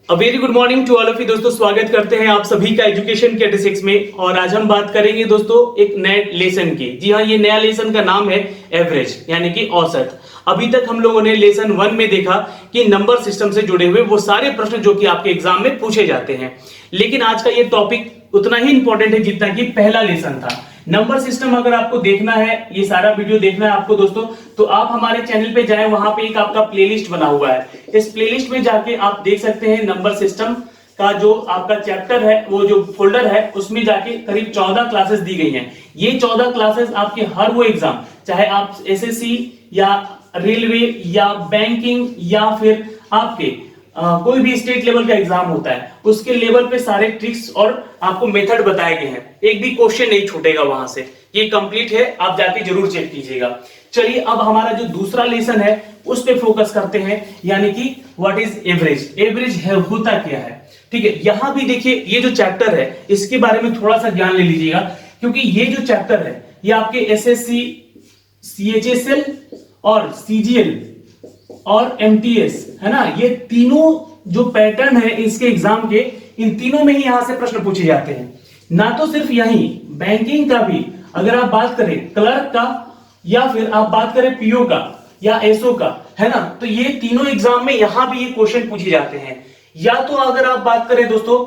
Very good morning to all of you दोस्तों, स्वागत करते हैं आप सभी का एजुकेशन के 86 में। और आज हम बात करेंगे दोस्तों एक नए लेसन की। जी हाँ, ये नया लेसन का नाम है एवरेज यानी कि औसत। अभी तक हम लोगों ने लेसन 1 में देखा कि नंबर सिस्टम से जुड़े हुए वो सारे प्रश्न जो कि आपके एग्जाम में पूछे जाते हैं, लेकिन आज का ये टॉपिक उतना ही इंपॉर्टेंट है जितना कि पहला लेसन था। नंबर सिस्टम अगर आपको देखना है, ये सारा वीडियो देखना है आपको दोस्तों, तो आप हमारे चैनल पे जाएं, वहां पे एक आपका प्लेलिस्ट बना हुआ है। इस प्लेलिस्ट में जाके आप देख सकते हैं नंबर सिस्टम का जो आपका चैप्टर है, वो जो फोल्डर है उसमें जाके करीब 14 क्लासेस दी गई हैं। ये 14 क्लासेस आपके हर वो एग्जाम, चाहे आप एसएससी या रेलवे या बैंकिंग या फिर आपके कोई भी स्टेट लेवल का एग्जाम होता है, उसके लेवल पे सारे ट्रिक्स और आपको मेथड बताए गए हैं। एक भी क्वेश्चन नहीं छूटेगा वहां से। ये कंप्लीट है, आप जाके जरूर चेक कीजिएगा। चलिए अब हमारा जो दूसरा लेसन है उस पे फोकस करते हैं, यानी कि व्हाट इज एवरेज। एवरेज है होता क्या है, ठीक है। यहां भी देखिए, ये जो चैप्टर है इसके बारे में थोड़ा सा ज्ञान ले लीजिएगा, क्योंकि ये जो चैप्टर है ये आपके एसएससी, सीएचएसएल और सीजीएल और एमटीएस है ना, ये तीनों जो पैटर्न है इसके एग्जाम के, इन तीनों में ही यहां से प्रश्न पूछे जाते हैं। ना तो सिर्फ यही, बैंकिंग का भी अगर आप बात करें, क्लर्क का या फिर आप बात करें पीओ का या एसओ का, है ना, तो ये तीनों एग्जाम में यहां भी ये क्वेश्चन पूछे जाते हैं। या तो अगर आप बात करें दोस्तों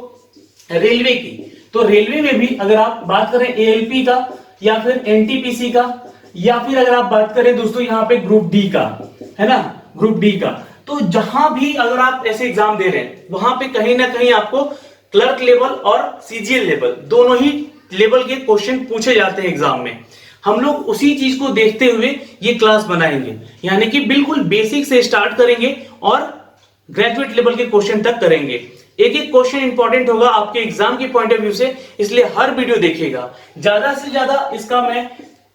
रेलवे की, तो रेलवे में भी अगर आप बात करें एएलपी का या फिर एनटीपीसी का, या फिर अगर आप बात करें दोस्तों यहां पे ग्रुप डी का, है ना, ग्रुप डी का, तो जहां भी अगर आप ऐसे एग्जाम दे रहे हैं वहां पे कहीं ना कहीं आपको क्लर्क लेवल और सीजीएल लेवल दोनों ही लेवल के क्वेश्चन पूछे जाते हैं एग्जाम में। हम लोग उसी चीज को देखते हुए ये क्लास बनाएंगे, यानी कि बिल्कुल बेसिक से स्टार्ट करेंगे और ग्रेजुएट लेवल के क्वेश्चन तक करेंगे। एक एक क्वेश्चन इंपॉर्टेंट होगा आपके एग्जाम के पॉइंट ऑफ व्यू से, इसलिए हर वीडियो देखिएगा। ज्यादा से ज्यादा इसका मैं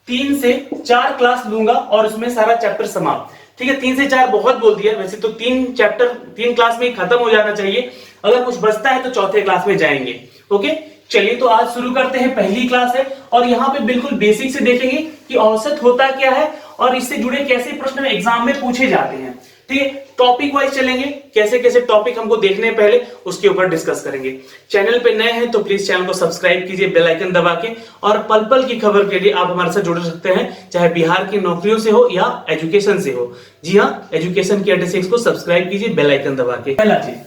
3 से 4 क्लास लूंगा और उसमें सारा चैप्टर समाप्त, ठीक है। 3 से 4 बहुत बोल दिया, वैसे तो 3 चैप्टर 3 क्लास में खत्म हो जाना चाहिए। अगर कुछ बचता है तो चौथे क्लास में जाएंगे। ओके, चलिए तो आज शुरू करते हैं। पहली क्लास है और यहाँ पे बिल्कुल बेसिक से देखेंगे कि औसत होता क्या है और इससे जुड़े कैसे प्रश्न एग्जाम में पूछे जाते हैं, ठीक है। टॉपिक वाइज चलेंगे, कैसे कैसे टॉपिक हमको देखने पहले उसके ऊपर डिस्कस करेंगे। चैनल पे नए हैं तो प्लीज चैनल को सब्सक्राइब कीजिए बेल आइकन दबा के, और पल पल की खबर के लिए आप हमारे साथ जुड़ सकते हैं, चाहे बिहार की नौकरियों से हो या एजुकेशन से हो। जी हाँ, एजुकेशन की 86 को सब्सक्राइब कीजिए बेल आइकन दबा के। पहला चीज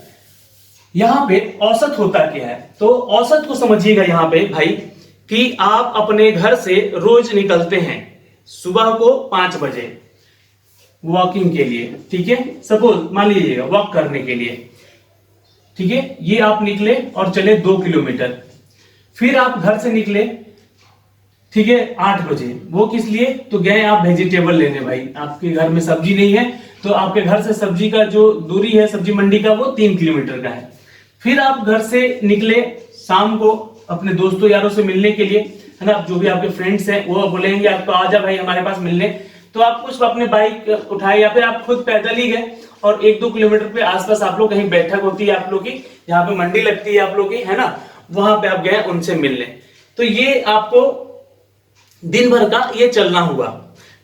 यहाँ पे औसत होता क्या है, तो औसत को समझिएगा यहाँ पे भाई, कि आप अपने घर से रोज निकलते हैं सुबह को 5 बजे वॉकिंग के लिए, ठीक है। सपोज मान लीजिएगा वॉक करने के लिए, ठीक है। ये आप निकले और चले 2 किलोमीटर, फिर आप घर से निकले, ठीक है, 8 बजे। वो किस लिए, तो गए आप वेजिटेबल लेने। भाई आपके घर में सब्जी नहीं है तो आपके घर से सब्जी का जो दूरी है सब्जी मंडी का, वो 3 किलोमीटर का है। फिर आप घर से निकले शाम को अपने दोस्तों यारों से मिलने के लिए, है ना, जो भी आपके फ्रेंड्स हैं वो बोलेंगे आपको आजा भाई हमारे पास मिलने, तो आप कुछ अपने बाइक उठाए या फिर आप खुद पैदल ही गए और 1-2 किलोमीटर पे आसपास आप लोग कहीं बैठक होती है आप लोग की, जहां पे मंडी लगती है आप लोग की, है ना, वहां पे आप गए उनसे मिलने। तो ये आपको दिन भर का ये चलना हुआ।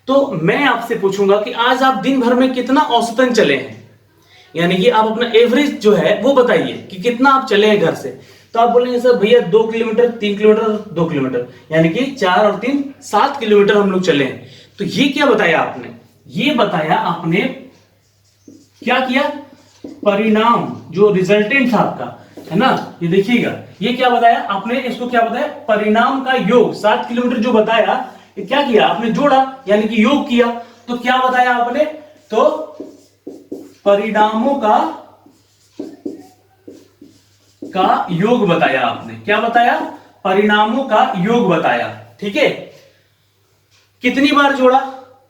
तो मैं आपसे पूछूंगा कि आज आप दिन भर में कितना औसतन चले हैं, यानी कि आप अपना एवरेज जो है वो बताइए कि कितना आप चले हैं घर से। तो आप बोलेंगे सर भैया 2 किलोमीटर, 3 किलोमीटर, 2 किलोमीटर, यानी कि 4 और 3 7 किलोमीटर हम लोग चले हैं। तो ये क्या बताया आपने, ये बताया आपने क्या किया, परिणाम जो रिजल्टेंट था आपका, है ना, ये देखिएगा, ये क्या बताया आपने, इसको क्या बताया, परिणाम का योग। 7 किलोमीटर जो बताया, ये क्या किया आपने, जोड़ा, यानी कि योग किया। तो क्या बताया आपने, तो परिणामों का योग बताया आपने। क्या बताया, परिणामों का योग बताया, ठीक है। कितनी बार जोड़ा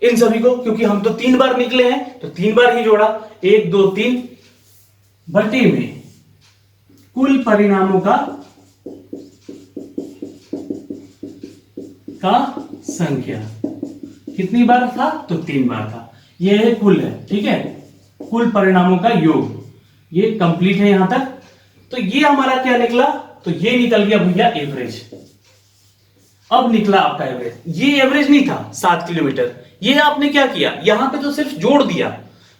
इन सभी को, क्योंकि हम तो 3 बार निकले हैं तो 3 बार ही जोड़ा, 1 2 3 बटे में कुल परिणामों का संख्या। कितनी बार था, तो 3 बार था। यह कुल है, ठीक है, कुल परिणामों का योग। ये कंप्लीट है यहां तक। तो ये हमारा क्या निकला, तो ये निकल गया भैया एवरेज। अब निकला आपका एवरेज। ये एवरेज नहीं था 7 किलोमीटर, ये आपने क्या किया, यहां पे तो सिर्फ जोड़ दिया,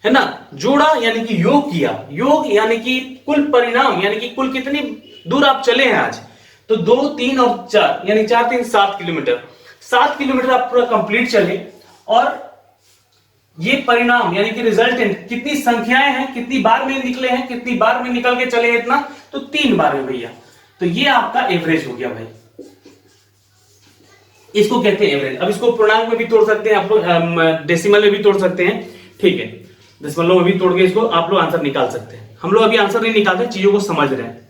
है ना, जोड़ा यानी कि योग किया, योग यानी कि कुल परिणाम, यानी कि कुल कितनी दूर आप चले हैं आज, तो 2, 3 और 4 यानी 4, 3, 7 किलोमीटर, 7 किलोमीटर आप पूरा कंप्लीट चले, और ये परिणाम यानी कि रिजल्टेंट कितनी संख्याएं हैं, कितनी बार में निकले हैं, कितनी बार में निकल के चले इतना, तो 3 बार में भैया, तो ये आपका एवरेज हो गया भाई, इसको कहते हैं एवरेज। अब इसको पूर्णांक में भी तोड़ सकते हैं आप लोग, डेसिमल में भी तोड़ सकते हैं, ठीक है, दशमलव में भी तोड़ के इसको आप लोग आंसर निकाल सकते हैं। हम लोग अभी आंसर नहीं निकालते, चीजों को समझ रहे हैं।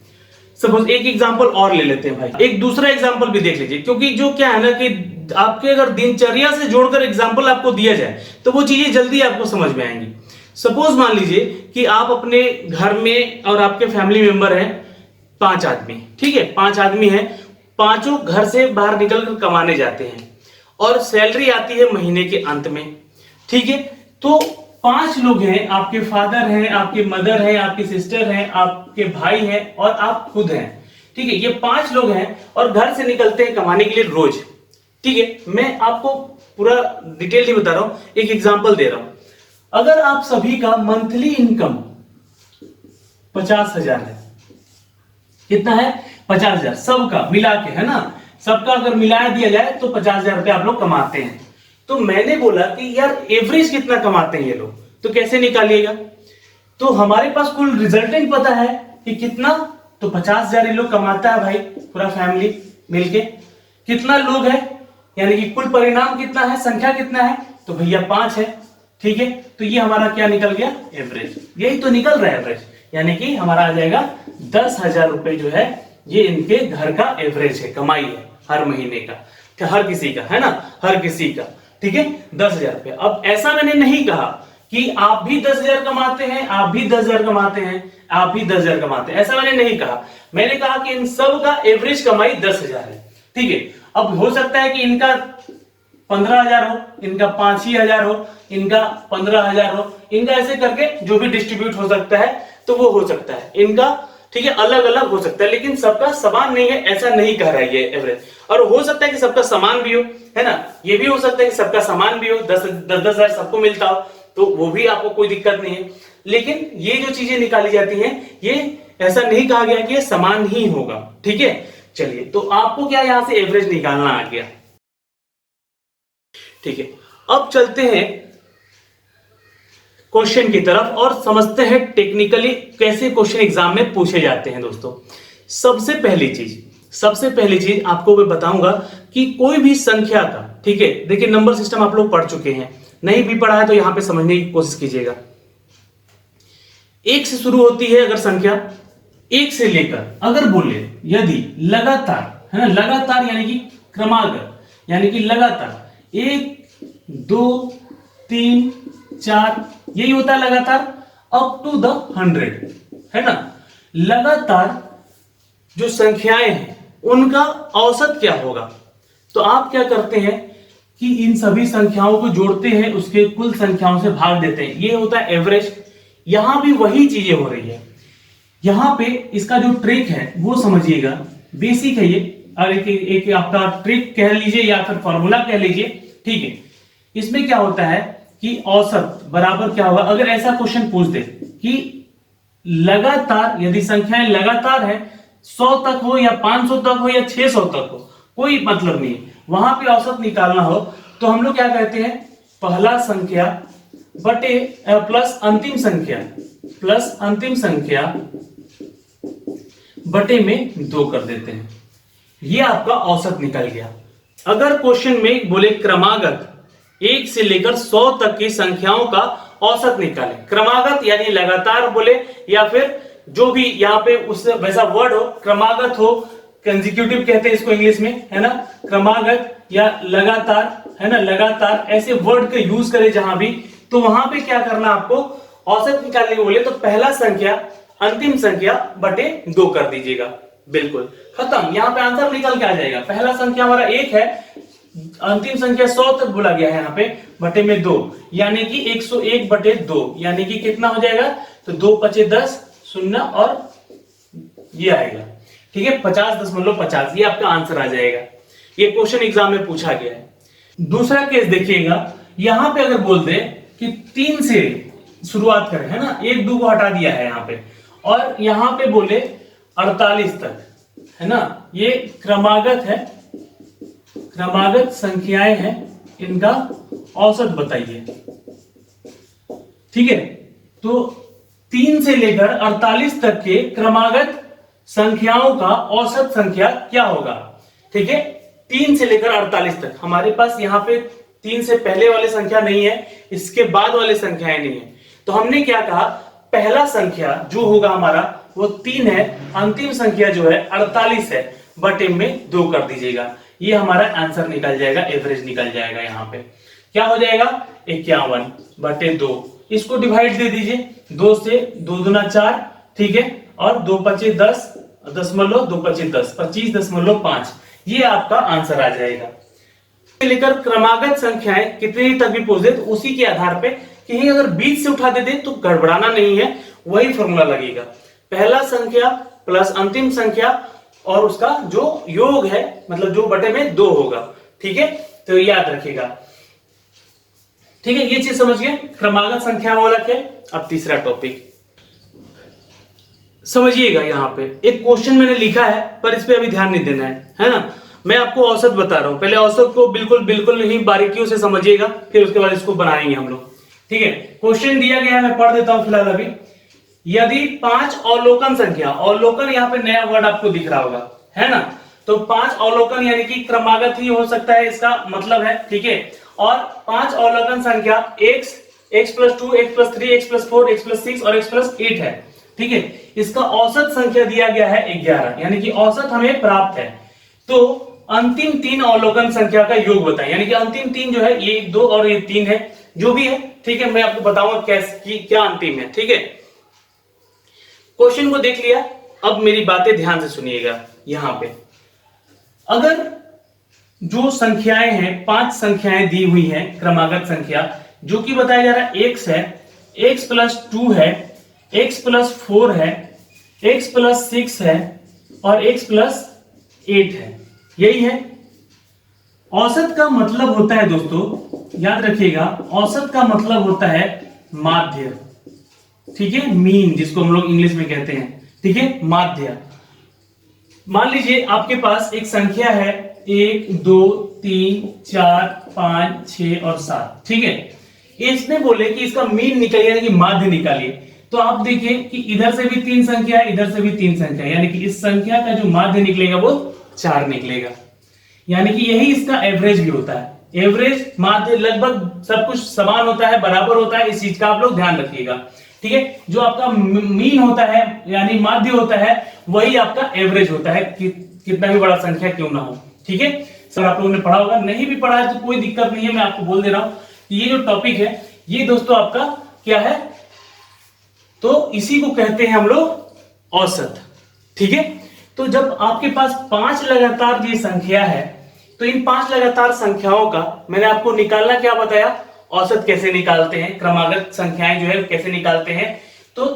सपोज एक एग्जांपल और ले लेते हैं भाई, एक दूसरा एग्जांपल भी देख लीजिए, क्योंकि जो क्या है ना कि आपके अगर दिनचर्या से जोड़कर एग्जांपल आपको दिया जाए तो वो चीजें जल्दी आपको समझ में आएंगी। सपोज मान लीजिए कि आप अपने घर में और आपके फैमिली मेंबर हैं 5 आदमी, ठीक है, 5 आदमी हैं, पांचों घर से बाहर निकलकर कमाने जाते हैं और सैलरी आती है महीने के अंत में, ठीक है। तो 5 लोग हैं, आपके फादर हैं, आपके मदर हैं, आपकी सिस्टर हैं, आपके भाई हैं और आप खुद हैं, ठीक है। ये 5 लोग हैं और घर से निकलते हैं कमाने के लिए रोज, ठीक है। मैं आपको पूरा डिटेल नहीं बता रहा हूं, एक एग्जांपल दे रहा हूं। अगर आप सभी का मंथली इनकम 50,000 है, कितना है, 50,000 सबका मिला के, है ना, सबका अगर मिला दिया जाए तो 50,000 रुपए आप लोग कमाते हैं। तो मैंने बोला कि यार एवरेज कितना कमाते हैं ये लोग, तो कैसे निकालिएगा, तो हमारे पास कुल रिजल्टेंट पता है कि कितना, तो 50,000 ये लोग कमाता है भाई, पूरा फैमिली मिलके। कितना लोग है, यानी कि कुल परिणाम कितना है, संख्या कितना है, तो भैया 5 है, ठीक है। तो ये हमारा क्या निकल गया, एवरेज, यही तो निकल रहा है एवरेज, यानी कि हमारा आ जाएगा 10,000 रुपए जो है ये इनके घर का एवरेज है, कमाई है हर महीने का, हर किसी का, है ना, हर किसी का, ठीक है, 10,000 रुपए। अब ऐसा मैंने नहीं कहा कि आप भी 10,000 कमाते हैं, आप भी 10,000 कमाते हैं, आप भी 10,000 कमाते हैं, ऐसा मैंने नहीं कहा। मैंने कहा कि इन सब का एवरेज कमाई 10,000 है, ठीक है। अब हो सकता है कि इनका 15,000 हो, इनका 5,000 हो, इनका 15,000 हो, इनका ऐसे करके जो भी डिस्ट्रीब्यूट हो सकता है तो वो हो सकता है इनका, ठीक है, अलग अलग हो सकता है, लेकिन सबका समान नहीं है, ऐसा नहीं कह रहा है ये एवरेज। और हो सकता है कि सबका समान भी हो, है ना, ये भी हो सकता है कि सबका समान भी हो, 10,000 सबको मिलता हो, तो वो भी आपको कोई दिक्कत नहीं है। लेकिन ये जो चीजें निकाली जाती हैं, ये ऐसा नहीं कहा गया कि ये समान ही होगा, ठीक है। चलिए, तो आपको क्या यहां से एवरेज निकालना आ गया, ठीक है। अब चलते हैं क्वेश्चन की तरफ और समझते हैं टेक्निकली कैसे क्वेश्चन एग्जाम में पूछे जाते हैं। दोस्तों, सबसे पहली चीज आपको मैं बताऊंगा कि कोई भी संख्या का, ठीक है, देखिए नंबर सिस्टम आप लोग पढ़ चुके हैं, नहीं भी पढ़ा है तो यहां पे समझने की कोशिश कीजिएगा। 1 से शुरू होती है अगर संख्या, 1 से लेकर अगर बोले यदि लगातार, है ना, लगातार यानी कि क्रमागत, यानी कि लगातार 1, 2, 3, 4, यही होता है लगातार, अप टू द 100, है ना। लगातार जो संख्याएं हैं उनका औसत क्या होगा, तो आप क्या करते हैं कि इन सभी संख्याओं को जोड़ते हैं, उसके कुल संख्याओं से भाग देते हैं, ये होता है एवरेज। यहां भी वही चीजें हो रही है, यहां पे इसका जो ट्रिक है वो समझिएगा, बेसिक है ये, और एक आपका ट्रिक कह लीजिए या फिर फॉर्मूला कह लीजिए, ठीक है। इसमें क्या होता है कि औसत बराबर क्या होगा, अगर ऐसा क्वेश्चन पूछ दे कि लगातार, यदि संख्याएं लगातार है, 100 तक हो या 500 तक हो या 600 तक हो, कोई मतलब नहीं, वहां पे औसत निकालना हो, तो हम लोग क्या कहते हैं, पहला संख्या बटे प्लस अंतिम संख्या बटे में 2 कर देते हैं, ये आपका औसत निकल गया। अगर क्वेश्चन में बोले क्रमागत 1 से लेकर 100 तक की संख्याओं का औसत निकाले, क्रमागत यानी लगातार बोले या फिर जो भी यहाँ पे उससे वैसा वर्ड हो, क्रमागत हो, कंसेक्यूटिव कहते हैं इसको इंग्लिश में, है ना, क्रमागत या लगातार, है ना, लगातार ऐसे वर्ड का यूज करें जहां भी, तो वहां पे क्या करना आपको, औसत निकालने को बोले तो पहला संख्या अंतिम संख्या बटे 2 कर दीजिएगा, बिल्कुल खत्म, यहां पे आंसर निकल के आ जाएगा। पहला संख्या हमारा 1 है, अंतिम संख्या 100 तक बोला गया है यहाँ पे, बटे में 2, यानी कि 101 बटे 2, यानी कि कितना हो जाएगा, तो 2 पचे 10, 0 और ये आएगा, ठीक है, 50.50, ये आपका आंसर आ जाएगा। ये क्वेश्चन एग्जाम में पूछा गया है। दूसरा केस देखिएगा, यहां पे अगर बोल दे कि 3 से शुरुआत करें, है ना, 1 2 को हटा दिया है यहाँ पे, और यहाँ पे बोले 48 तक, है ना, ये क्रमागत है, क्रमागत संख्याएं हैं, इनका औसत बताइए। ठीक है, तो 3 से लेकर 48 तक के क्रमागत संख्याओं का औसत संख्या क्या होगा। ठीक है, 3 से लेकर 48 तक, हमारे पास यहाँ पे 3 से पहले वाले संख्या नहीं है, इसके बाद वाले संख्याएं नहीं है, तो हमने क्या कहा, पहला संख्या जो होगा हमारा वो 3 है, अंतिम संख्या जो है 48 है, बटे में 2 कर दीजिएगा, ये हमारा आंसर निकल जाएगा, एवरेज निकल जाएगा। यहाँ पे क्या हो जाएगा, 51 बटे 2, इसको डिवाइड दे दीजिए, 2 से 2 दूना 4, ठीक है, और 2 पचे 10, 2 पचे 10, 25.5, ये आपका आंसर आ जाएगा। लेकर क्रमागत संख्याएं कितने तक भी पहुंचे तो उसी के आधार पे, कहीं अगर बीच से उठा देते तो गड़बड़ाना नहीं है, वही फॉर्मूला लगेगा, पहला संख्या प्लस अंतिम संख्या और उसका जो योग है, मतलब जो बटे में 2 होगा। ठीक है, तो याद रखिएगा। ठीक है, ये चीज समझ गए, क्रमागत संख्या वाला क्या। अब तीसरा टॉपिक समझिएगा, यहाँ पे एक क्वेश्चन मैंने लिखा है, पर इस पे अभी ध्यान नहीं देना है ना, मैं आपको औसत बता रहा हूं, पहले औसत को बिल्कुल ही बारीकियों से समझिएगा, फिर उसके बाद इसको बनाएंगे हम लोग। ठीक है, क्वेश्चन दिया गया है, मैं पढ़ देता हूं फिलहाल अभी। यदि 5 अवलोकन संख्या, अवलोकन यहाँ पे नया वर्ड आपको दिख रहा होगा, है ना, तो 5 अवलोकन यानी कि क्रमागत ही हो सकता है, इसका मतलब है। ठीक है, और 5 अवलोकन संख्या x, x+2, x+3, x+4, x+6 और x+8 है। ठीक है, इसका औसत संख्या दिया गया है 11, यानी कि औसत हमें प्राप्त है, तो अंतिम 3 अवलोकन संख्या का योग बताएं, यानी कि अंतिम 3 जो है, ये 2 और ये 3 है, जो भी है। ठीक है, मैं आपको बताऊंगा कैसे क्या अंतिम है। ठीक है, क्वेश्चन को देख लिया, अब मेरी बातें ध्यान से सुनिएगा। यहां पे अगर जो संख्याएं हैं, 5 संख्याएं दी हुई हैं, क्रमागत संख्या, जो कि बताया जा रहा है x है, x+2 है, x+4 है, x+6 है और x+8 है, यही है। औसत का मतलब होता है दोस्तों, याद रखिएगा, औसत का मतलब होता है माध्य। ठीक है, मीन जिसको हम लोग इंग्लिश में कहते हैं। ठीक है, माध्य। मान लीजिए आपके पास एक संख्या है 1 2 3 4 5 6 और 7। ठीक है, इसने बोले कि इसका मीन निकालिए, यानी कि माध्य निकालिए, तो आप देखिए कि इधर से भी 3 संख्या है, इधर से भी 3 संख्या है, यानी कि इस संख्या का जो माध्य निकलेगा वो 4 निकलेगा, यानी कि यही इसका एवरेज भी होता है। एवरेज, माध्य लगभग सब कुछ समान होता है, बराबर होता है, इस चीज का आप लोग ध्यान रखिएगा। ठीक है, जो आपका मीन होता है यानी माध्य होता है, वही आपका एवरेज होता है, कितना भी बड़ा संख्या क्यों ना हो। ठीक है, सर आप लोगों ने पढ़ा होगा, नहीं भी पढ़ा है तो कोई दिक्कत नहीं है, मैं आपको बोल दे रहा हूं कि ये जो टॉपिक है, ये दोस्तों आपका क्या है, तो इसी को कहते हैं हम लोग औसत। ठीक है, तो जब आपके पास 5 लगातार ये संख्या है, तो इन 5 लगातार संख्याओं का मैंने आपको निकालना क्या बताया, औसत कैसे निकालते हैं, क्रमागत संख्याएं जो है कैसे निकालते हैं, तो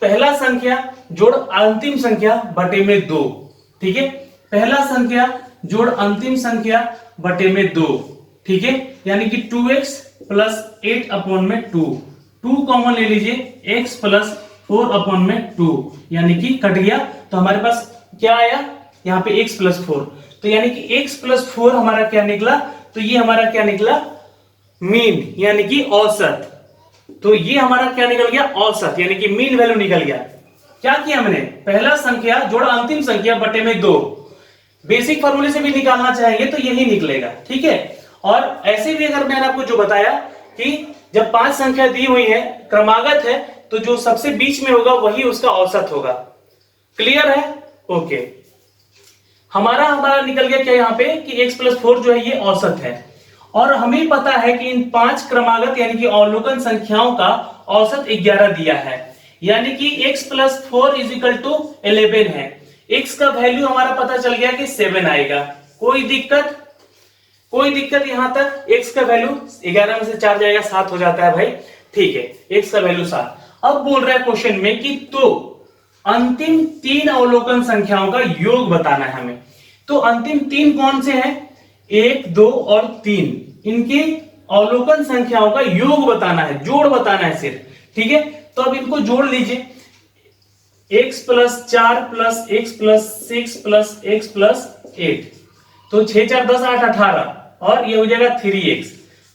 पहला संख्या जोड़ अंतिम संख्या बटे में 2। ठीक है, पहला संख्या जोड़ अंतिम संख्या बटे में 2। ठीक है, यानी कि 2x प्लस 8 अपॉन में 2, 2 कॉमन ले लीजिए, x प्लस 4 अपॉन में 2, यानी कि कट गया, तो हमारे पास क्या आया यहाँ पे x प्लस 4, तो यानी कि x प्लस 4 हमारा क्या निकला, तो ये हमारा क्या निकला, मीन, यानी कि औसत। तो ये हमारा क्या निकल गया, औसत, यानी कि मीन वैल्यू निकल गया। क्या किया मैंने, पहला संख्या जोड़ अंतिम संख्या बटे में 2, बेसिक फॉर्मूले से भी निकालना चाहेंगे तो यही निकलेगा। ठीक है, और ऐसे भी अगर मैंने आपको जो बताया कि जब 5 संख्या दी हुई है, क्रमागत है, तो जो सबसे बीच में होगा वही उसका औसत होगा। क्लियर है, ओके। हमारा निकल गया क्या यहाँ पे कि x+4 जो है ये औसत है, और हमें पता है कि इन 5 क्रमागत यानी कि अवलोकन संख्याओं का औसत 11 दिया है, यानी कि x+4 = 11 है। x का वैल्यू हमारा पता चल गया कि 7 आएगा। कोई दिक्कत यहां तक, x का वैल्यू 11 में से 4 जाएगा, 7 हो जाता है भाई। ठीक है, x का वैल्यू 7। अब बोल रहा है क्वेश्चन में कि तो अंतिम 3 अवलोकन संख्याओं का योग बताना है हमें। तो अंतिम 3 कौन से हैं, 1 2 और 3, इनके अवलोकन संख्याओं का योग बताना है, जोड़ बताना है सिर्फ। ठीक है, तो अब इनको जोड़ लीजिए, x plus 4 plus x plus 6 plus x plus 8, तो 6 4 10 8 18, और ये हो जाएगा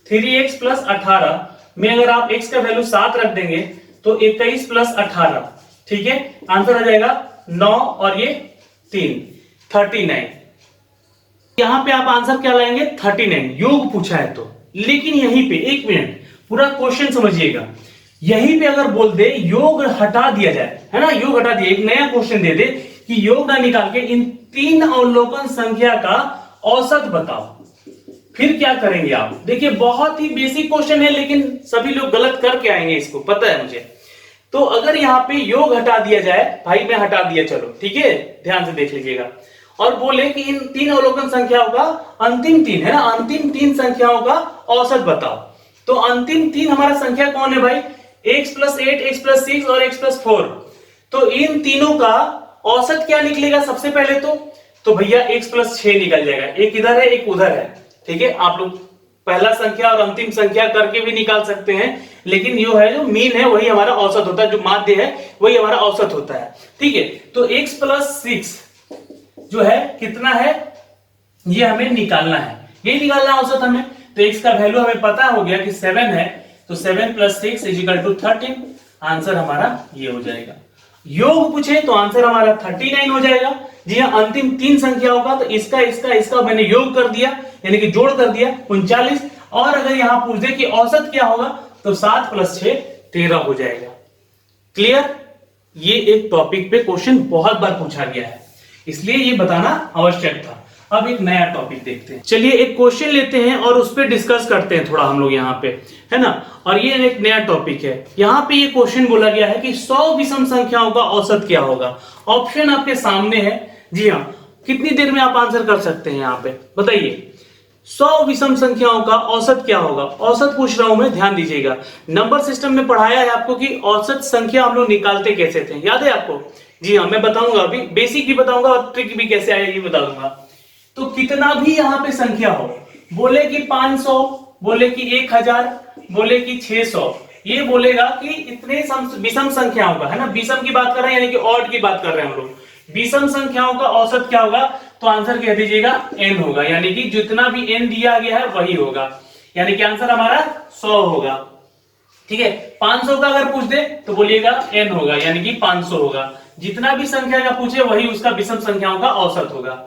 3x प्लस 18 में अगर आप x का वैल्यू 7 रख देंगे तो 21 प्लस 18, ठीक है, आंसर आ जाएगा 9 और ये 3 39। यहां पे आप आंसर क्या लाएंगे 39, योग पूछा है तो। लेकिन यहीं पे एक मिनट पूरा क्वेश्चन समझिएगा, यहीं पे अगर बोल दे योग हटा दिया जाए, है ना, योग हटा दिया, एक नया क्वेश्चन दे दे कि योग ना निकाल के इन 3 अवलोकन संख्या का औसत बताओ, फिर क्या करेंगे आप? देखिए बहुत ही बेसिक क्वेश्चन है, लेकिन सभी लोग गलत करके आएंगे, इसको पता है मुझे। तो अगर यहाँ पे योग हटा दिया जाए, भाई मैं हटा दिया, चलो ठीक है, ध्यान से देख लीजिएगा, और बोले कि इन 3 अवलोकन संख्याओं का अंतिम 3 है ना, अंतिम 3 संख्याओं का औसत बताओ, तो अंतिम 3 हमारा संख्या कौन है भाई? x प्लस 8, x प्लस 6 और x प्लस 4। तो इन तीनों का औसत क्या निकलेगा सबसे पहले? तो भैया x प्लस 6 निकल जाएगा, एक इधर है एक उधर है, ठीक है। आप लोग पहला संख्या और अंतिम संख्या करके भी निकाल सकते हैं, लेकिन जो है जो मीन है वही हमारा औसत होता है, जो माध्य है वही हमारा औसत होता है, ठीक है। तो x प्लस 6 जो है कितना है, ये हमें निकालना है, ये निकालना औसत हमें। तो x का वैल्यू हमें पता हो गया कि 7 है, तो 7 plus 6 is equal to 13, answer हमारा ये हो जाएगा। योग पूछे तो आंसर हमारा 39 हो जाएगा। जी हाँ, अंतिम 3 संख्याओं का, तो इसका मैंने योग कर दिया, यानी कि जोड़ कर दिया 39, और अगर यहां पूछ दे कि औसत क्या होगा तो 7 प्लस 6 13 हो जाएगा। क्लियर? ये एक टॉपिक पे क्वेश्चन बहुत बार पूछा गया है, इसलिए ये बताना आवश्यक था। अब एक नया टॉपिक देखते हैं, चलिए एक क्वेश्चन लेते हैं और उस पर डिस्कस करते हैं थोड़ा हम लोग यहाँ पे, है ना। और ये एक नया टॉपिक है, यहाँ पे ये क्वेश्चन बोला गया है कि 100 विषम संख्याओं का औसत क्या होगा। ऑप्शन आपके सामने है, जी हाँ, कितनी देर में आप आंसर कर सकते हैं यहाँ पे बताइए। 100 विषम संख्याओं का औसत क्या होगा? औसत पूछ रहा हूं मैं, ध्यान दीजिएगा। नंबर सिस्टम में पढ़ाया है आपको कि औसत संख्या हम लोग निकालते कैसे थे, याद है आपको? जी हाँ, मैं बताऊंगा, अभी बेसिक भी बताऊंगा और ट्रिक भी कैसे आएगी बता दूंगा। तो कितना भी यहाँ पे संख्या हो, बोले कि 500, बोले कि 1000, बोले कि 600, ये बोलेगा कि इतने विषम संख्याओं का, है ना, विषम की बात कर रहे हैं यानी कि ऑड की बात कर रहे हैं हम लोग, विषम संख्याओं का औसत क्या होगा? तो आंसर कह दीजिएगा n होगा, यानी कि जितना भी n दिया गया है वही होगा, यानी कि आंसर हमारा 100 होगा, ठीक है। 500 का अगर पूछ दे तो बोलिएगा n होगा, यानी कि 500 होगा। जितना भी संख्या का पूछे वही उसका विषम संख्याओं का औसत होगा।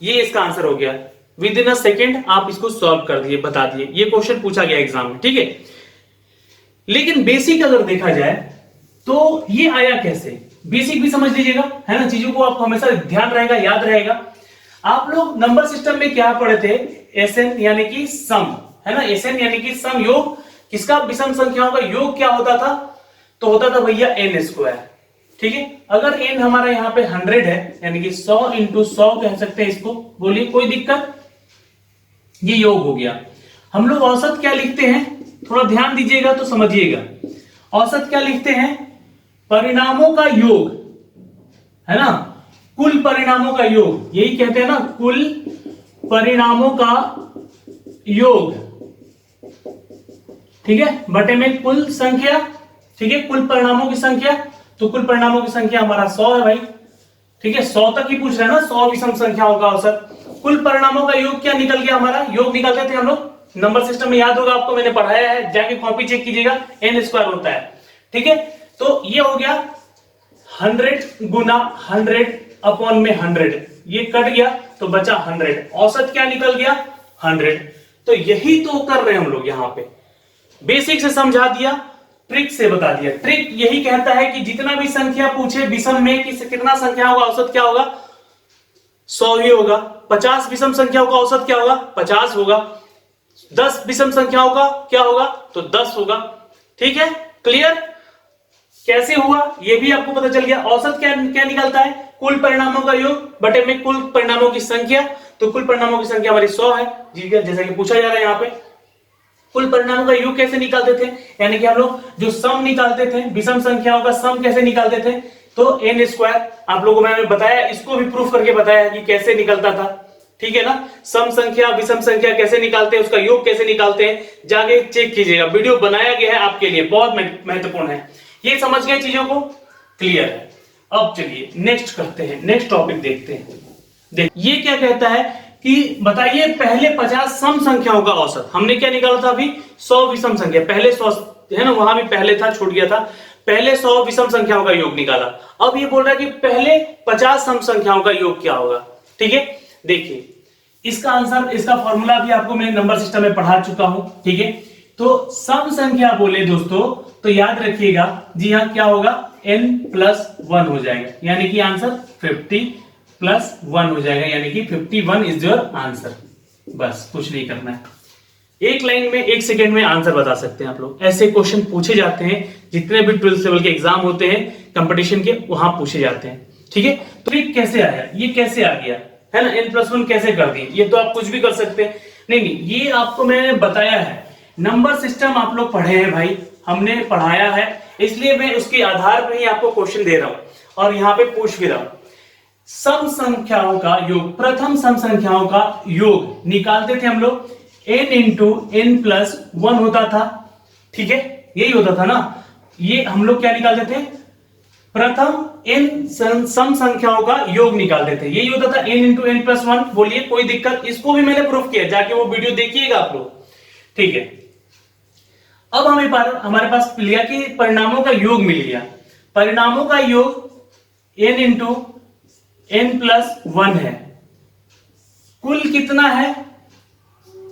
ये इसका आंसर हो गया। विद इन अ सेकेंड आप इसको सॉल्व कर दिए, बता दिए, ये क्वेश्चन पूछा गया एग्जाम में, ठीक है। लेकिन बेसिक अगर देखा जाए तो ये आया कैसे, बेसिक भी समझ लीजिएगा, है ना, चीजों को आपको हमेशा ध्यान रहेगा, याद रहेगा। आप लोग नंबर सिस्टम में क्या पढ़े थे? एसएन यानी कि सम, है ना, एसएन यानी कि सम, योग किसका? विषम संख्याओं का योग क्या होता था? तो होता था भैया n स्क्वायर, ठीक है। अगर n हमारा यहाँ पे 100 है, यानी कि 100 इंटू 100 कह सकते हैं इसको, बोलिए कोई दिक्कत? ये योग हो गया। हम लोग औसत क्या लिखते हैं, थोड़ा ध्यान दीजिएगा तो समझिएगा। औसत क्या लिखते हैं? परिणामों का योग, है ना, कुल परिणामों का योग, यही कहते हैं ना, कुल परिणामों का योग, ठीक है, बटे में कुल संख्या, ठीक है, कुल परिणामों की संख्या। तो कुल परिणामों की संख्या हमारा 100 है भाई, ठीक है, 100 तक ही पूछ रहे हैं ना, 100 विषम संख्याओं का औसत। कुल परिणामों का योग क्या निकल गया हमारा? योग निकालते थे हम लोग नंबर सिस्टम में, याद होगा आपको, मैंने पढ़ाया है, जाके कॉपी चेक कीजिएगा, n स्क्वायर होता है, ठीक है। तो ये हो गया 100 गुना 100 अपॉन में 100, ये कट गया तो बचा 100, औसत क्या निकल गया? 100। तो यही तो कर रहे हैं हम लोग यहाँ पे, बेसिक से समझा दिया, ट्रिक से बता दिया। ट्रिक यही कहता है कि जितना भी संख्या पूछे विषम में कि कितना संख्या होगा, औसत क्या होगा? 100 ही होगा। 50 विषम संख्याओं का औसत क्या होगा? 50 होगा। 10 विषम संख्याओं का क्या होगा? तो 10 होगा, ठीक है। क्लियर? कैसे हुआ ये भी आपको पता चल गया। औसत क्या क्या निकलता है? कुल परिणामों का योग बटे में कुल परिणामों की संख्या। तो कुल परिणामों की संख्या हमारी 100 है, जी, जैसा कि पूछा जा रहा है यहाँ पे। कुल परिणामों का योग कैसे निकालते थे? यानी कि हम लोग जो सम निकालते थे, विषम संख्याओं का सम कैसे निकालते थे? तो n स्क्वायर, आप लोगों को मैंने बताया, इसको भी प्रूफ करके बताया कि कैसे निकलता था, ठीक है ना। सम संख्या विषम संख्या कैसे निकालते हैं, उसका योग कैसे निकालते हैं, जाके चेक कीजिएगा, वीडियो बनाया गया है आपके लिए, बहुत महत्वपूर्ण है। ये समझ गए चीजों को, क्लियर है। अब चलिए नेक्स्ट करते हैं, नेक्स्ट टॉपिक देखते हैं। ये क्या कहता है कि बताइए पहले 50 सम संख्याओं का औसत। हमने क्या निकाला था अभी, 100 विषम संख्या, पहले 100 है ना, वहां भी पहले था, छूट गया था, पहले 100 विषम संख्याओं का योग निकाला। अब ये बोल रहा है कि पहले 50 सम संख्याओं का योग क्या होगा। ठीक है, देखिए इसका आंसर, इसका फॉर्मूला भी आपको मैं नंबर सिस्टम में पढ़ा चुका हूं। ठीक है, तो सम संख्या बोले दोस्तों तो याद रखिएगा, जी हाँ, क्या होगा, n+1 हो जाएगा, यानी कि आंसर 50+1 हो जाएगा, यानी कि 51 इज योर आंसर। बस कुछ नहीं करना है, एक लाइन में 1 सेकेंड में आंसर बता सकते हैं आप लोग। ऐसे क्वेश्चन पूछे जाते हैं, जितने भी 12th लेवल के एग्जाम होते हैं कंपटीशन के, वहां पूछे जाते हैं। ठीक है, तो ये कैसे आया, ये कैसे आ गया है ना, n+1 कैसे कर दिए, ये तो आप कुछ भी कर सकते हैं। नहीं, ये आपको मैंने बताया है, नंबर सिस्टम आप लोग पढ़े हैं भाई, हमने पढ़ाया है, इसलिए मैं उसके आधार पर ही आपको क्वेश्चन दे रहा हूं और यहां पे पूछ भी रहा हूं। सम संख्याओं का योग, प्रथम सम संख्याओं का योग निकालते थे हम लोग, n×n+1 होता था। ठीक है, यही होता था ना, ये हम लोग क्या निकालते थे, प्रथम n सम संख्याओं का योग निकालते थे, यही होता था n×n+1। बोलिए कोई दिक्कत, इसको भी मैंने प्रूफ किया, जाके वो वीडियो देखिएगा आप लोग। ठीक है, अब हमारे पास लिया कि परिणामों का योग मिल गया, परिणामों का योग n×n+1 है। कुल कितना है,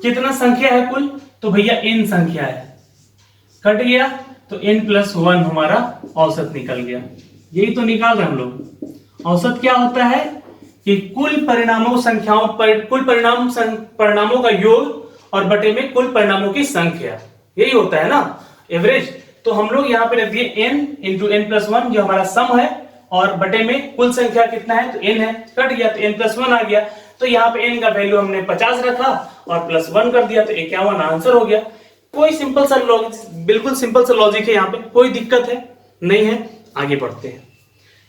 कितना संख्या है कुल, तो भैया n संख्या है, कट गया तो n+1 हमारा औसत निकल गया। यही तो निकाल रहे हम लोग। औसत क्या होता है कि कुल परिणामों संख्याओं पर, कुल परिणामों का योग और बटे में कुल परिणामों की संख्या, यही होता है ना एवरेज। तो हम लोग यहाँ पे रख दिए n×n+1 जो हमारा सम है, और बटे में कुल संख्या कितना है, तो n है, कट गया तो n+1 आ गया। तो यहाँ पे n का वैल्यू हमने 50 रखा और +1 कर दिया, तो 51 आंसर हो गया। कोई सिंपल सा लॉजिक, बिल्कुल सिंपल सा लॉजिक है, यहाँ पे कोई दिक्कत है नहीं है। आगे बढ़ते हैं,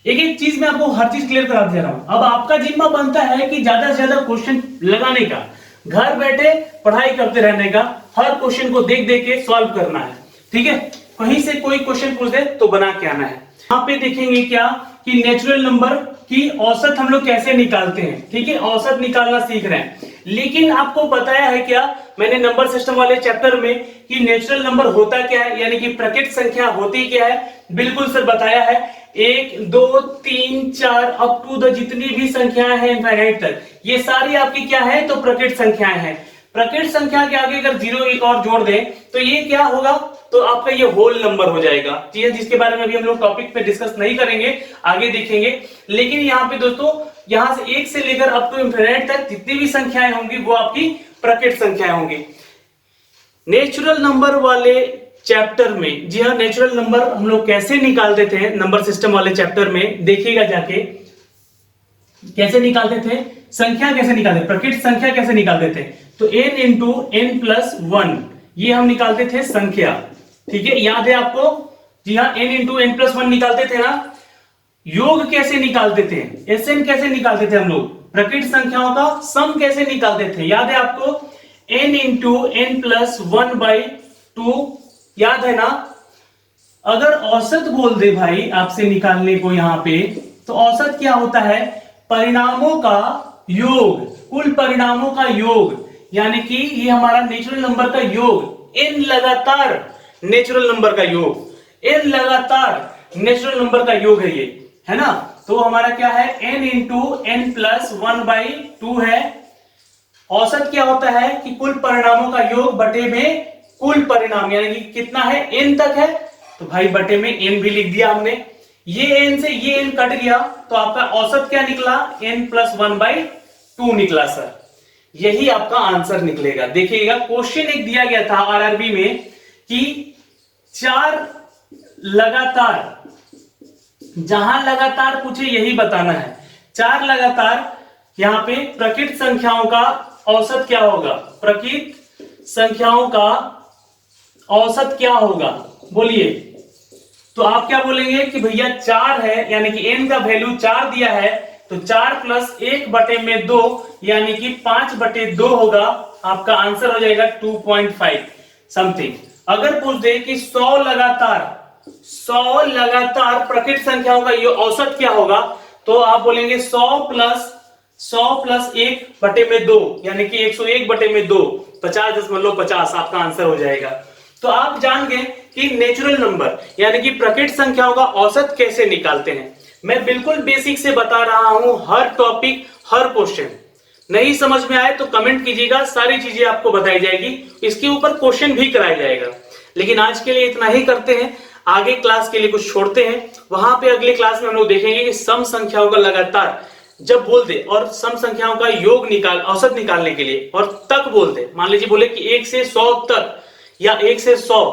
एक एक चीज मैं आपको हर चीज क्लियर करा दे रहा हूं। अब आपका जिम्मा बनता है कि ज्यादा से ज्यादा क्वेश्चन लगाने का, घर बैठे पढ़ाई करते रहने का, हर क्वेश्चन को देख देख के सॉल्व करना है। ठीक है, कहीं से कोई क्वेश्चन पूछ दे तो बना के आना है। यहाँ पे देखेंगे क्या कि नेचुरल नंबर की औसत हम लोग कैसे निकालते हैं। ठीक है, औसत निकालना सीख रहे हैं, लेकिन आपको बताया है क्या मैंने नंबर सिस्टम वाले चैप्टर में कि नेचुरल नंबर होता क्या है, यानी कि प्रकृत संख्या होती क्या है। बिल्कुल सर बताया है, 1 2 3 4 अप टू द जितनी भी संख्याएं हैं इनफाइनाइट तक, ये सारी आपकी क्या है, तो प्रकृत संख्याएं हैं। प्रकृत संख्या के आगे अगर 0 एक और जोड़ दें तो ये क्या होगा, तो आपका ये होल नंबर हो जाएगा। ठीक है, जिसके बारे में अभी हम लोग टॉपिक पे डिस्कस नहीं करेंगे, आगे देखेंगे। लेकिन यहाँ पे दोस्तों, यहां से 1 से लेकर अप टू इनफिनिट तक जितनी भी संख्याएं होंगी वो आपकी प्रकृत संख्याएं होंगी। नेचुरल नंबर वाले चैप्टर में, जी हाँ, नेचुरल नंबर हम लोग कैसे निकालते थे नंबर सिस्टम वाले चैप्टर में, देखिएगा जाके कैसे निकालते थे, संख्या कैसे निकालते, प्रकृत संख्या कैसे निकालते थे। तो n×n+1 ये हम निकालते थे संख्या। ठीक है, याद है आपको, जी हाँ, n×n+1 निकालते थे ना। योग कैसे निकालते थे, SN कैसे निकालते थे हम लोग, प्रकृत संख्याओं का सम कैसे निकालते थे, याद है आपको, n×n+1/2, याद है ना। अगर औसत बोल दे भाई आपसे निकालने को यहां पे, तो औसत क्या होता है, परिणामों का योग, कुल परिणामों का योग, यानी कि ये हमारा नेचुरल नंबर का योग, n लगातार नेचुरल नंबर का योग, n लगातार नेचुरल नंबर का योग है ये, है ना। तो हमारा क्या है, n×n+1/2 है। औसत क्या होता है कि कुल परिणामों का योग बटे में कुल परिणाम, यानी कि कितना है, n तक है, तो भाई बटे में n भी लिख दिया हमने। ये n से ये n कट गया, तो आपका औसत क्या निकला, n+1/2 निकला सर। यही आपका आंसर निकलेगा। देखिएगा, क्वेश्चन एक दिया गया था आरआरबी में कि 4 लगातार, जहां लगातार पूछे यही बताना है, 4 लगातार यहां पे प्रकृत संख्याओं का औसत क्या होगा, प्रकृत संख्याओं का औसत क्या होगा, बोलिए। तो आप क्या बोलेंगे कि भैया 4 है, यानी कि n का वैल्यू 4 दिया है, तो 4+1/2 यानी कि 5/2 होगा। आपका आंसर हो जाएगा 2.5 समथिंग। अगर पूछ दे कि 100 लगातार प्रकृत संख्याओं का ये औसत क्या होगा, तो आप बोलेंगे 100+1/2 यानी कि 101/2 50.50 आपका आंसर हो जाएगा। तो आप जान गए कि नेचुरल नंबर यानी कि प्रकृत संख्याओं का औसत कैसे निकालते हैं। मैं बिल्कुल बेसिक से बता रहा हूं, हर टॉपिक हर क्वेश्चन। नहीं समझ में आए तो कमेंट कीजिएगा, सारी चीजें आपको बताई जाएगी, इसके ऊपर क्वेश्चन भी कराया जाएगा। लेकिन आज के लिए इतना ही करते हैं, आगे क्लास के लिए कुछ छोड़ते हैं। वहां पे अगले क्लास में हम लोग देखेंगे कि सम संख्याओं का लगातार जब बोल दे और सम संख्याओं का योग औसत निकालने के लिए और तक बोल दे, मान लीजिए बोले कि 1 से 100 तक या 1 से 100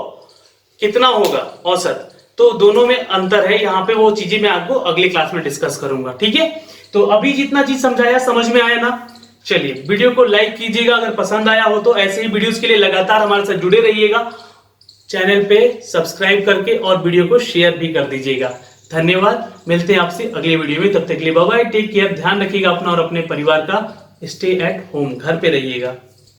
कितना होगा औसत, तो दोनों में अंतर है। यहाँ पे वो चीजें मैं आपको अगले क्लास में डिस्कस करूंगा, ठीक है। तो अभी जितना चीज समझाया समझ में आया ना। चलिए वीडियो को लाइक कीजिएगा अगर पसंद आया हो तो। ऐसे ही वीडियोस के लिए लगातार हमारे साथ जुड़े रहिएगा, चैनल पे सब्सक्राइब करके, और वीडियो को शेयर भी कर दीजिएगा। धन्यवाद, मिलते हैं आपसे अगले वीडियो में। तब तक के लिए बाय बाय, टेक केयर, ध्यान रखिएगा अपना और अपने परिवार का। स्टे एट होम, घर पे रहिएगा।